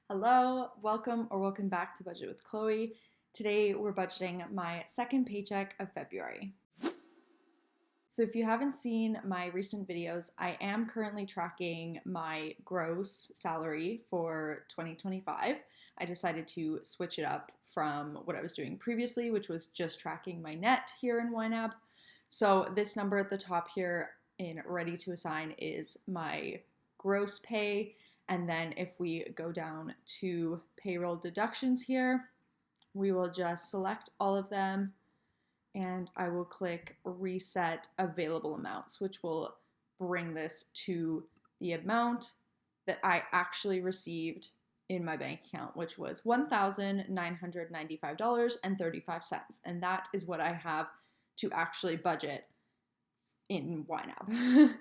Hello, welcome back to Budget with Chloe. Today we're budgeting my second paycheck of February. So if you haven't seen my recent videos, I am currently tracking my gross salary for 2025. I decided to switch it up from what I was doing previously, which was just tracking my net here in YNAB. So this number at the top here in ready to assign is my gross pay. And then if we go down to payroll deductions here, we will just select all of them and I will click reset available amounts, which will bring this to the amount that I actually received in my bank account, which was $1,995.35. And that is what I have to actually budget in YNAB.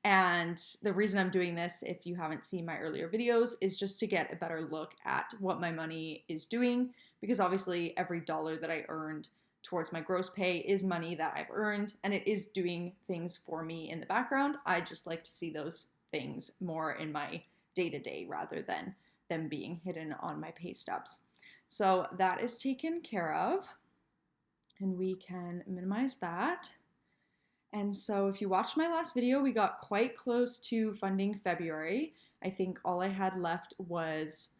And the reason I'm doing this, if you haven't seen my earlier videos, is just to get a better look at what my money is doing, because obviously every dollar that I earned towards my gross pay is money that I've earned, and it is doing things for me in the background. I just like to see those things more in my day-to-day rather than them being hidden on my pay stubs. So that is taken care of, and we can minimize that. And so if you watched my last video, we got quite close to funding February. I think all I had left was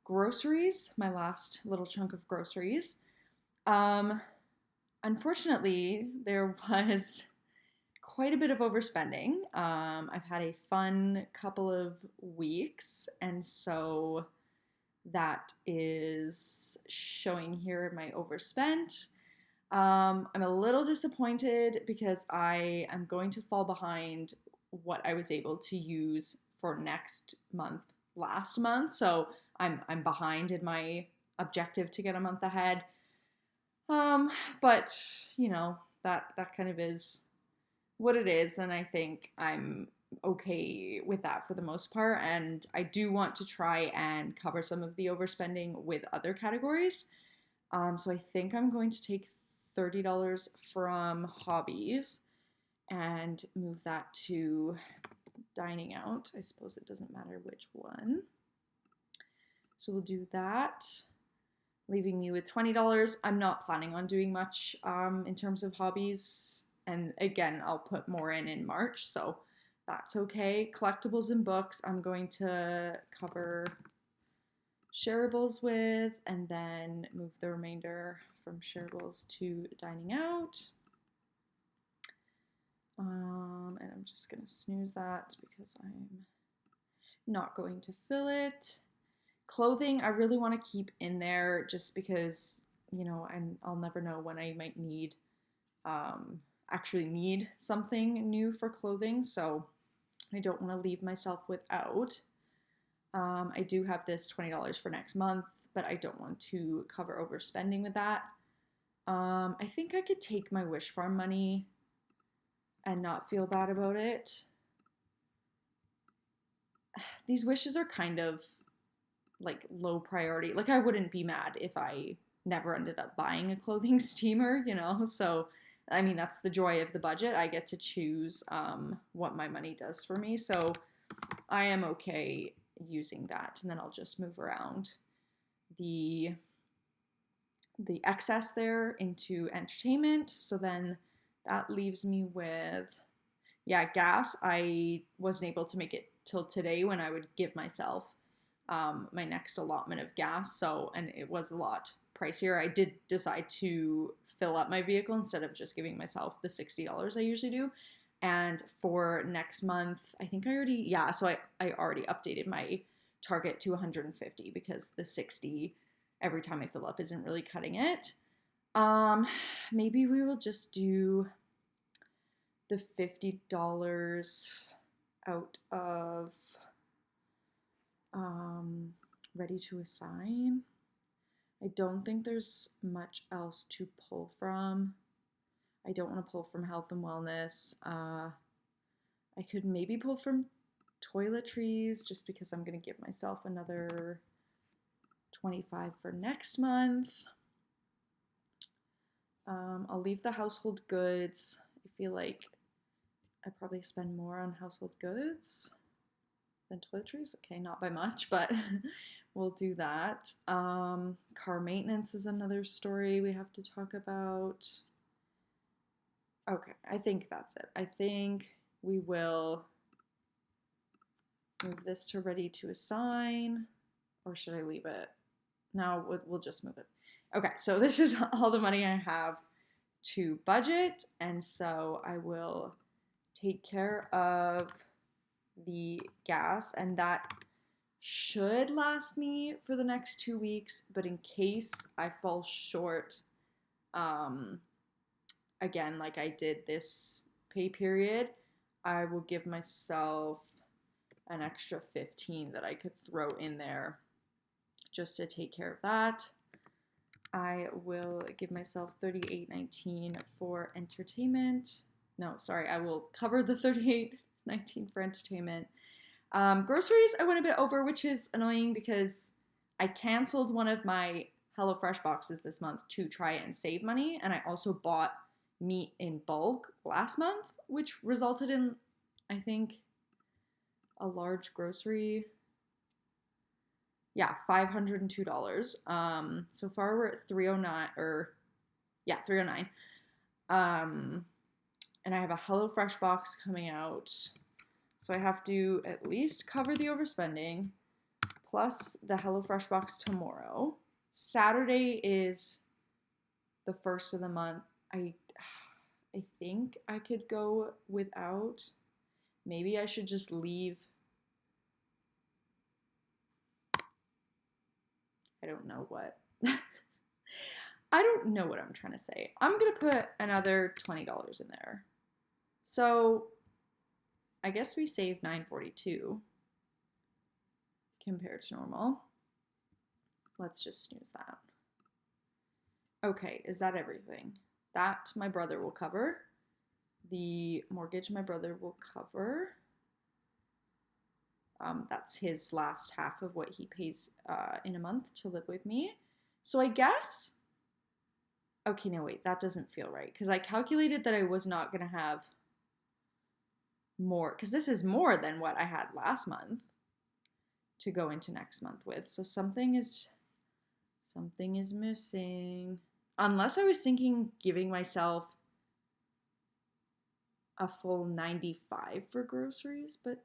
groceries, my last little chunk of groceries. Unfortunately, there was quite a bit of overspending. I've had a fun couple of weeks, and so that is showing here in my overspent. I'm a little disappointed because I am going to fall behind what I was able to use for next month last month. So I'm behind in my objective to get a month ahead. But you know, that kind of is what it is, and I think I'm okay with that for the most part. And I do want to try and cover some of the overspending with other categories. So I think I'm going to take $30 from hobbies and move that to dining out. I suppose it doesn't matter which one. So we'll do that, leaving me with $20. I'm not planning on doing much in terms of hobbies. And again, I'll put more in March, so that's okay. Collectibles and books, I'm going to cover shareables with, and then move the remainder from shareables to dining out. And I'm just going to snooze that because I'm not going to fill it. Clothing, I really want to keep in there just because, you know, I'll never know when I might need, actually need something new for clothing. So I don't want to leave myself without. I do have this $20 for next month, but I don't want to cover overspending with that. I think I could take my Wish Farm money and not feel bad about it. These wishes are kind of like low priority. Like I wouldn't be mad if I never ended up buying a clothing steamer, you know? So, I mean, that's the joy of the budget. I get to choose what my money does for me. So I am okay using that, and then I'll just move around the excess there into entertainment. So then that leaves me with, gas. I wasn't able to make it till today when I would give myself my next allotment of gas. So, and it was a lot pricier. I did decide to fill up my vehicle instead of just giving myself the $60 I usually do. And for next month, I think I already updated my target to 150 because the 60 every time I fill up isn't really cutting it. Maybe we will just do the $50 out of ready to assign. I don't think there's much else to pull from. I don't want to pull from health and wellness. I could maybe pull from toiletries just because I'm going to give myself another 25 for next month. I'll leave the household goods. I feel like I probably spend more on household goods than toiletries. Okay, not by much, but we'll do that. Car maintenance is another story we have to talk about. Okay, I think that's it. I think we will move this to ready to assign, or should I leave it? No, we'll just move it. Okay, so this is all the money I have to budget, and so I will take care of the gas, and that should last me for the next 2 weeks, but in case I fall short, again, like I did this pay period, I will give myself an extra 15 that I could throw in there just to take care of that. I will give myself $38.19 for entertainment. No, sorry, I will cover the $38.19 for entertainment. Groceries, I went a bit over, which is annoying because I canceled one of my HelloFresh boxes this month to try and save money, and I also bought meat in bulk last month, which resulted in, I think, a large grocery. Yeah, $502. So far we're at 309, or yeah, 309. And I have a HelloFresh box coming out, so I have to at least cover the overspending, plus the HelloFresh box tomorrow. Saturday is the first of the month. I think I could go without. Maybe I should just leave. I don't know what. I don't know what I'm trying to say. I'm going to put another $20 in there. So I guess we saved $9.42 compared to normal. Let's just snooze that. Okay, is that everything? That my brother will cover. The mortgage my brother will cover. That's his last half of what he pays in a month to live with me. So I guess, okay, no, wait, that doesn't feel right, because I calculated that I was not going to have more, because this is more than what I had last month to go into next month with. So something is missing. Unless I was thinking giving myself a full 95 for groceries, but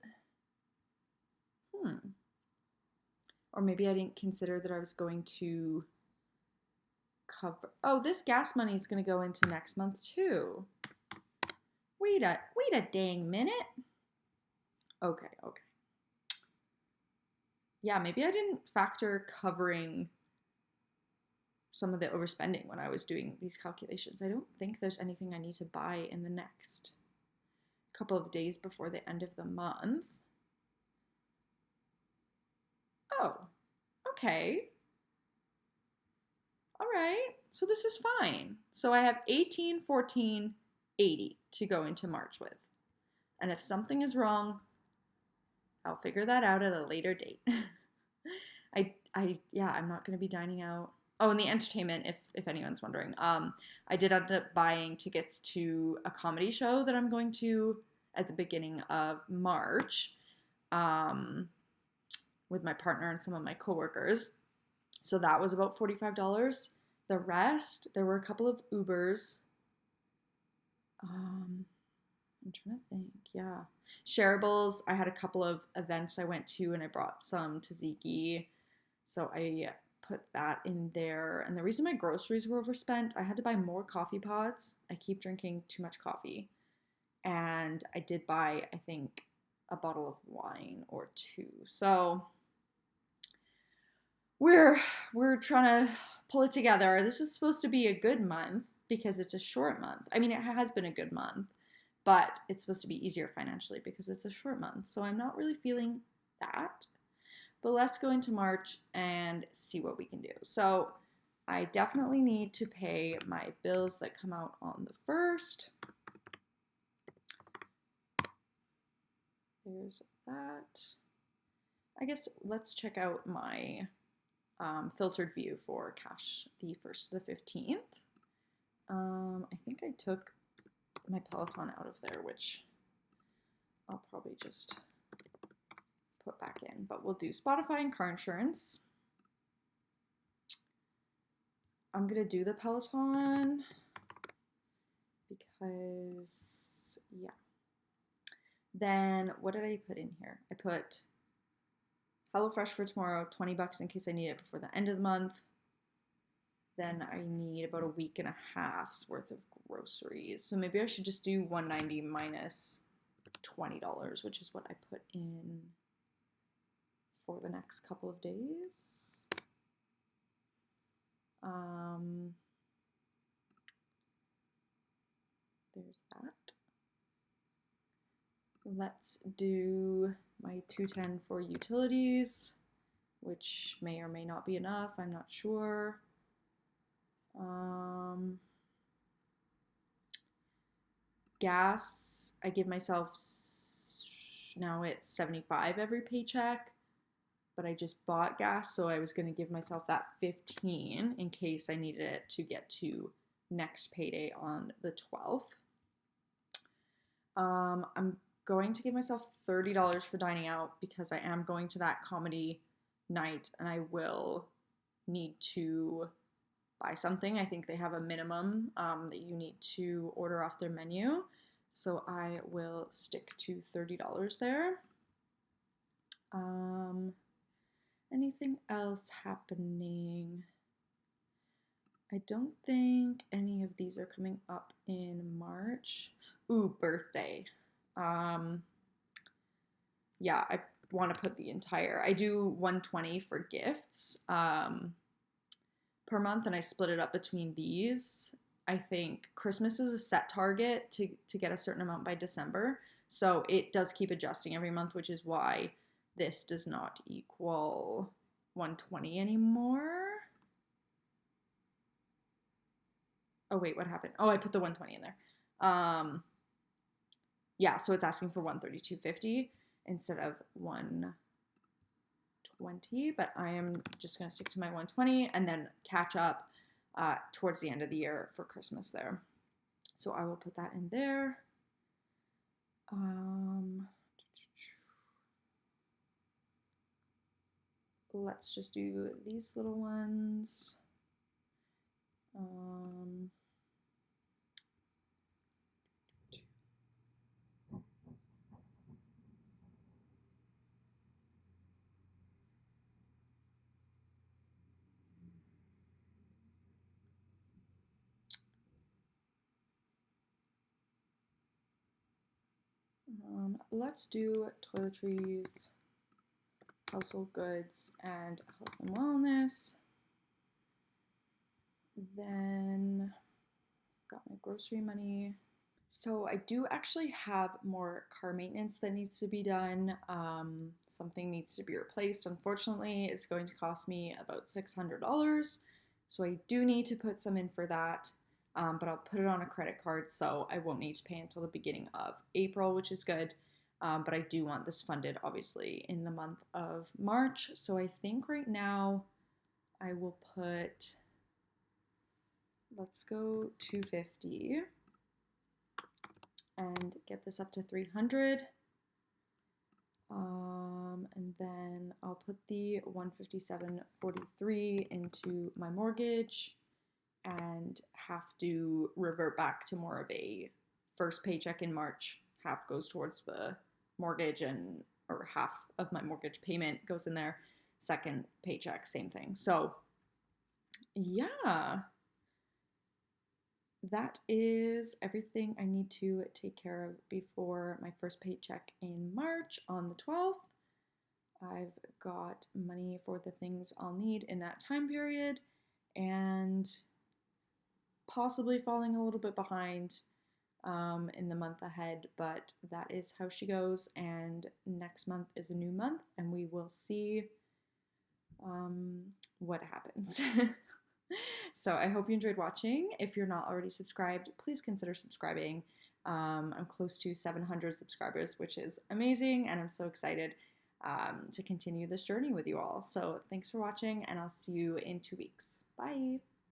or maybe I didn't consider that I was going to cover. Oh, this gas money is going to go into next month too. Wait a dang minute. Okay. Yeah, maybe I didn't factor covering some of the overspending when I was doing these calculations. I don't think there's anything I need to buy in the next couple of days before the end of the month. Oh, okay. All right, so this is fine. So I have 18, 14, 80 to go into March with. And if something is wrong, I'll figure that out at a later date. I'm not going to be dining out. Oh, and the entertainment, if anyone's wondering. I did end up buying tickets to a comedy show that I'm going to at the beginning of March with my partner and some of my coworkers. So that was about $45. The rest, there were a couple of Ubers. I'm trying to think, yeah. Shareables, I had a couple of events I went to and I brought some tzatziki. So I put that in there. And the reason my groceries were overspent, I had to buy more coffee pods. I keep drinking too much coffee. And I did buy, I think, a bottle of wine or two. So we're trying to pull it together. This is supposed to be a good month because it's a short month. I mean, it has been a good month, but it's supposed to be easier financially because it's a short month. So I'm not really feeling that. But let's go into March and see what we can do. So I definitely need to pay my bills that come out on the 1st. There's that. I guess let's check out my filtered view for cash the 1st to the 15th. I think I took my Peloton out of there, which I'll probably just put back in, but we'll do Spotify and car insurance. I'm going to do the Peloton because, yeah. Then what did I put in here? I put HelloFresh for tomorrow, $20 in case I need it before the end of the month. Then I need about a week and a half's worth of groceries. So maybe I should just do $190 minus $20, which is what I put in for the next couple of days. There's that. Let's do my $210 for utilities, which may or may not be enough. I'm not sure. Gas, I give myself, now it's $75 every paycheck, but I just bought gas, so I was going to give myself that $15 in case I needed it to get to next payday on the 12th. I'm going to give myself $30 for dining out because I am going to that comedy night and I will need to buy something. I think they have a minimum that you need to order off their menu. So I will stick to $30 there. Anything else happening? I don't think any of these are coming up in March. Ooh, birthday. Yeah, I want to put the entire, I do $120 for gifts per month, and I split it up between these. I think Christmas is a set target to get a certain amount by December, so it does keep adjusting every month, which is why this does not equal $120 anymore. Oh wait, what happened? Oh, I put the $120 in there. Yeah, so it's asking for $132.50 instead of $120, but I am just going to stick to my $120 and then catch up towards the end of the year for Christmas there. So I will put that in there. Let's just do these little ones. Let's do toiletries, household goods, and health and wellness. Then got my grocery money. So I do actually have more car maintenance that needs to be done. Something needs to be replaced. Unfortunately, it's going to cost me about $600. So I do need to put some in for that. But I'll put it on a credit card, so I won't need to pay until the beginning of April, which is good. But I do want this funded, obviously, in the month of March. So I think right now I will put, let's go $250 and get this up to $300. And then I'll put the $157.43 into my mortgage and have to revert back to more of a first paycheck in March. Half goes towards the mortgage or half of my mortgage payment goes in there. Second paycheck, same thing. So yeah, that is everything I need to take care of before my first paycheck in March on the 12th. I've got money for the things I'll need in that time period and possibly falling a little bit behind in the month ahead, but that is how she goes. And next month is a new month and we will see what happens. So I hope you enjoyed watching. If you're not already subscribed, please consider subscribing. I'm close to 700 subscribers, which is amazing, and I'm so excited to continue this journey with you all. So thanks for watching, and I'll see you in 2 weeks. Bye.